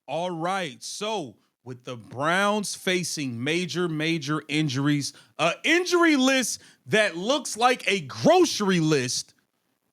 All right. So, with the Browns facing major injuries, an injury list that looks like a grocery list,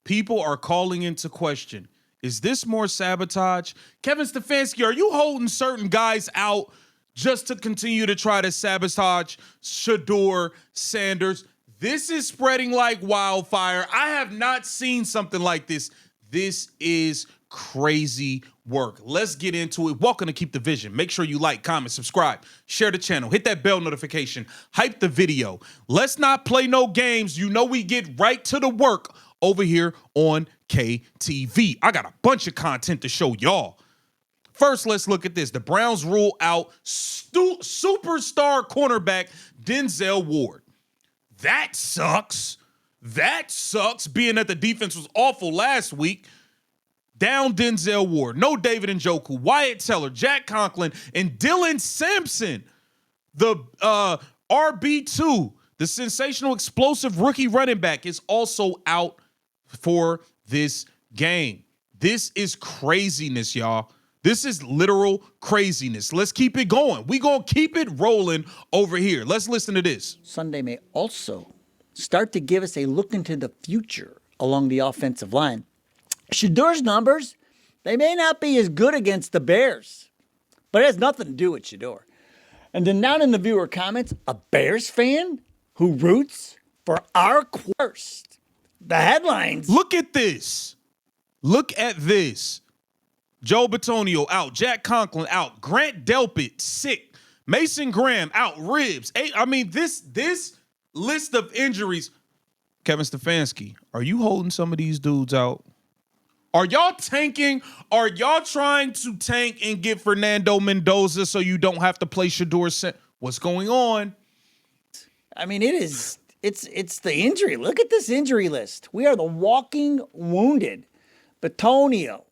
people are calling into question, is this more sabotage? Kevin Stefanski, are you holding certain guys out just to continue to try to sabotage Shedeur, Sanders? This is spreading like wildfire. I have not seen something like this. This is crazy work. Let's get into it. Welcome to Keep the Vision. Make sure you like, comment, subscribe, share the channel, hit that bell notification, hype the video. Let's not play no games. You know we get right to the work over here on KTV. I got a bunch of content to show y'all. First, let's look at this. The Browns rule out superstar cornerback Denzel Ward. That sucks. That sucks, being that the defense was awful last week. Down Denzel Ward. No David Njoku, Wyatt Teller, Jack Conklin, and Dylan Sampson. The RB2, the sensational explosive rookie running back, is also out for this game. This is craziness, y'all. This is literal craziness. Let's keep it going. We're going to keep it rolling over here. Let's listen to this. Sunday may also start to give us a look into the future along the offensive line. Shedeur's numbers, they may not be as good against the Bears, but it has nothing to do with Shedeur. And then down in the viewer comments, a Bears fan who roots for our worst. The headlines. Look at this. Look at this. Joe Bitonio out. Jack Conklin out. Grant Delpit sick. Mason Graham out. Ribs. This list of injuries. Kevin Stefanski, are you holding some of these dudes out? Are y'all tanking? Are y'all trying to tank and get Fernando Mendoza so you don't have to play Shedeur? What's going on? I mean, it's the injury. Look at this injury list. We are the walking wounded. Bitonio,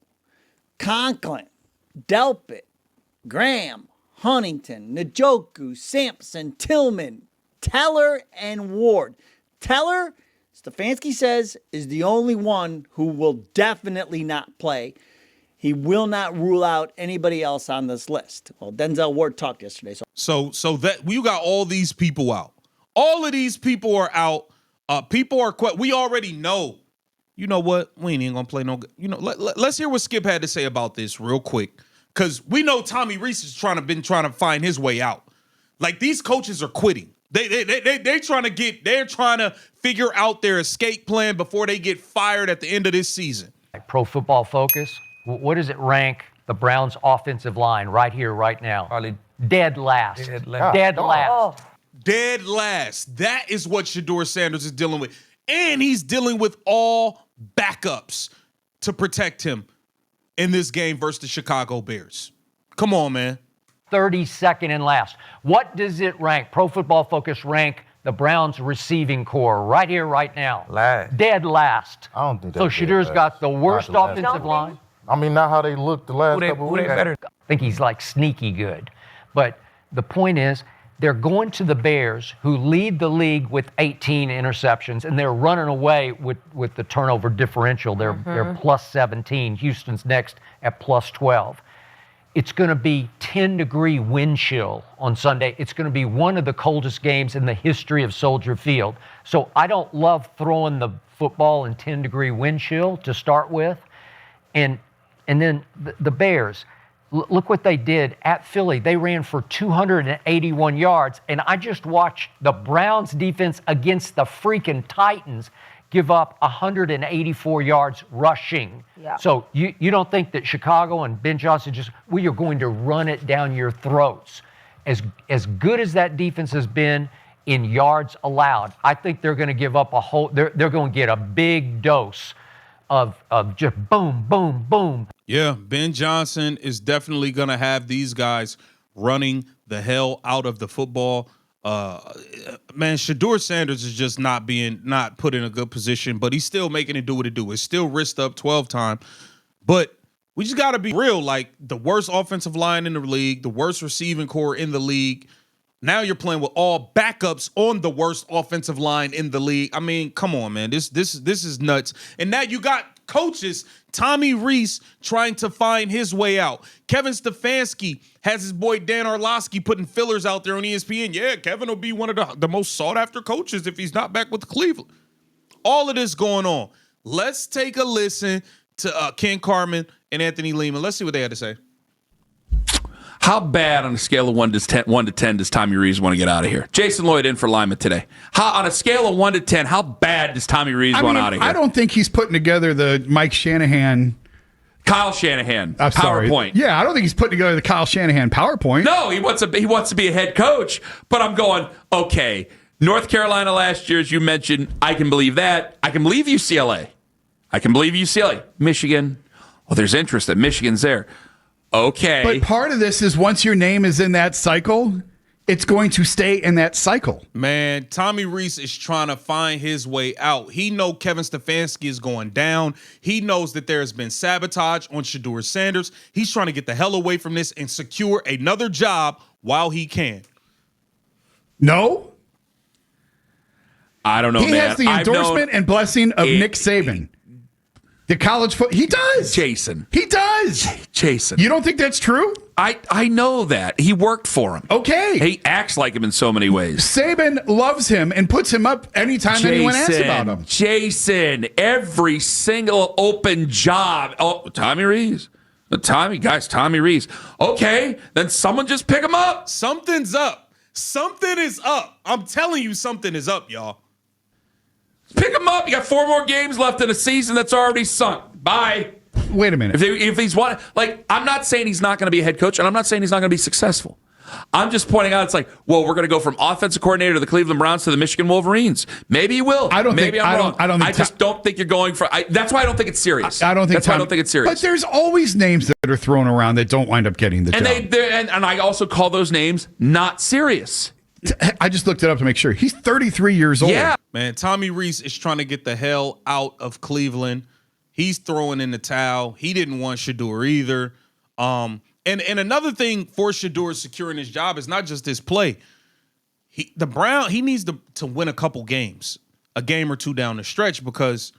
Conklin, Delpit, Graham, Huntington, Njoku, Sampson, Tillman, Teller, and Ward. Teller, Stefanski says, is the only one who will definitely not play. He will not rule out anybody else on this list. Well, Denzel Ward talked yesterday. So that we got all these people out. All of these people are out. We already know. You know what? We ain't even gonna play no. Let's hear what Skip had to say about this real quick, because we know Tommy Rees is trying to find his way out. Like, these coaches are quitting. They're trying to figure out their escape plan before they get fired at the end of this season. Pro Football Focus, what does it rank the Browns' offensive line right here, right now? Probably dead last. Dead last. Dead last. Dead last. That is what Shedeur Sanders is dealing with. And he's dealing with all backups to protect him in this game versus the Chicago Bears. Come on, man. 32nd and last. What does it rank? Pro Football Focus rank the Browns receiving core right here, right now. Last. Dead last. I don't think so. that's Shedeur's got the worst Not the last. offensive line. I mean, not how they looked the last couple of weeks. I think he's like sneaky good. But the point is, they're going to the Bears, who lead the league with 18 interceptions, and they're running away with the turnover differential. They're plus 17. Houston's next at plus 12. It's going to be 10-degree wind chill on Sunday. It's going to be one of the coldest games in the history of Soldier Field. So I don't love throwing the football in 10-degree wind chill to start with. And then the Bears, look what they did at Philly. They ran for 281 yards. And I just watched the Browns defense against the freaking Titans give up 184 yards rushing. Yeah. So you don't think that Chicago and Ben Johnson we are going to run it down your throats. As good as that defense has been in yards allowed, I think they're going to give up they're going to get a big dose of just boom, boom, boom. Yeah, Ben Johnson is definitely going to have these guys running the hell out of the football. Man, Shedeur Sanders is just not put in a good position, but he's still making it do what it do. It's still wrist up 12 time. But we just got to be real. Like, the worst offensive line in the league, the worst receiving core in the league. Now you're playing with all backups on the worst offensive line in the league. I mean, come on, man. This is nuts. And now you got coaches Tommy Reese trying to find his way out. Kevin Stefanski has his boy Dan Orlovsky putting fillers out there on ESPN. Yeah, Kevin will be one of the most sought-after coaches if he's not back with Cleveland. All of this going on. Let's take a listen to Ken Carman and Anthony Lehman. Let's see what they had to say. How bad on a scale of 1 to 10 does Tommy Rees want to get out of here? Jason Lloyd in for Lyman today. On a scale of 1 to 10, how bad does Tommy Rees want out of here? I don't think he's putting together the Mike Shanahan. Kyle Shanahan Sorry. PowerPoint. Yeah, I don't think he's putting together the Kyle Shanahan PowerPoint. No, he wants to be a head coach. But I'm going, okay, North Carolina last year, as you mentioned, I can believe that. I can believe UCLA. Michigan. Oh, there's interest that Michigan's there. Okay. But part of this is once your name is in that cycle, it's going to stay in that cycle. Man, Tommy Rees is trying to find his way out. He knows Kevin Stefanski is going down. He knows that there has been sabotage on Shedeur Sanders. He's trying to get the hell away from this and secure another job while he can. No. I don't know, he man. He has the endorsement and blessing of Nick Saban. The college football. He does. Jason. He does. Jason. You don't think that's true? I know that. He worked for him. Okay. He acts like him in so many ways. Saban loves him and puts him up anytime anyone asks about him. Jason, every single open job. Oh, Tommy Rees. Tommy Rees. Okay, then someone just pick him up. Something's up. Something is up. I'm telling you, something is up, y'all. Pick him up. You got 4 more games left in a season that's already sunk. Bye. Wait a minute. If he's one, like, I'm not saying he's not going to be a head coach, and I'm not saying he's not going to be successful. I'm just pointing out, it's like, well, we're going to go from offensive coordinator to the Cleveland Browns to the Michigan Wolverines. Maybe he will. I don't Maybe think. I'm wrong. I just don't think you're going for. That's why I don't think it's serious. I don't think. That's why I don't think it's serious. But there's always names that are thrown around that don't wind up getting the job. And I also call those names not serious. I just looked it up to make sure. He's 33 years old. Yeah. Man, Tommy Rees is trying to get the hell out of Cleveland. He's throwing in the towel. He didn't want Shedeur either. And another thing for Shedeur securing his job is not just his play. He needs to win a couple games, a game or two down the stretch, because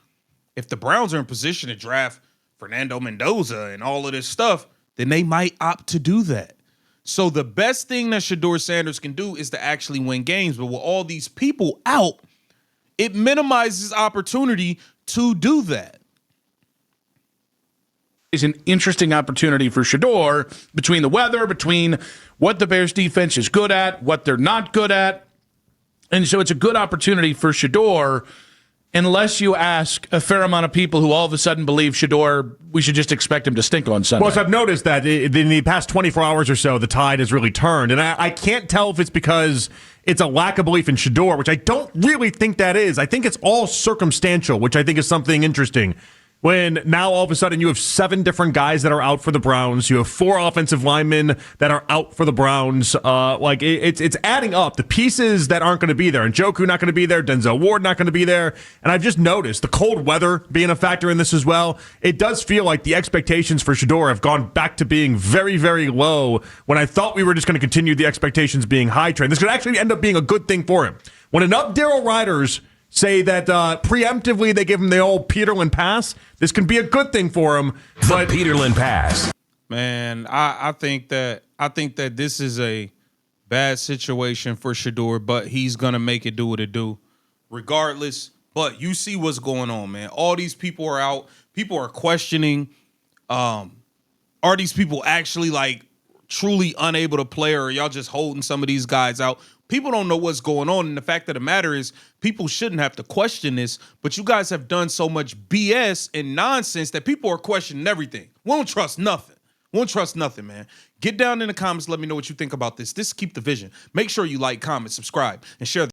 if the Browns are in position to draft Fernando Mendoza and all of this stuff, then they might opt to do that. So the best thing that Shedeur Sanders can do is to actually win games. But with all these people out, it minimizes opportunity to do that. Is an interesting opportunity for Shedeur between the weather, between what the Bears defense is good at, what they're not good at. And so it's a good opportunity for Shedeur, unless you ask a fair amount of people who all of a sudden believe Shedeur, we should just expect him to stink on Sunday. Well, so I've noticed that in the past 24 hours or so, the tide has really turned. And I can't tell if it's because it's a lack of belief in Shedeur, which I don't really think that is. I think it's all circumstantial, which I think is something interesting. When now all of a sudden you have 7 different guys that are out for the Browns, you have 4 offensive linemen that are out for the Browns. It's adding up. The pieces that aren't going to be there, and Njoku not going to be there, Denzel Ward not going to be there, and I've just noticed the cold weather being a factor in this as well. It does feel like the expectations for Shedeur have gone back to being very, very low. When I thought we were just going to continue the expectations being high trend, this could actually end up being a good thing for him. When enough Daryl Riders say that preemptively they give him the old Peterlin pass, this can be a good thing for him. But Peterlin pass. Man, I think that this is a bad situation for Shedeur, but he's gonna make it do what it do, regardless. But you see what's going on, man. All these people are out. People are questioning. Are these people actually like truly unable to play, or are y'all just holding some of these guys out? People don't know what's going on, and the fact of the matter is people shouldn't have to question this, but you guys have done so much BS and nonsense that people are questioning everything. We don't trust nothing. Won't trust nothing, man. Get down in the comments. Let me know what you think about this. This is Keep the Vision. Make sure you like, comment, subscribe, and share.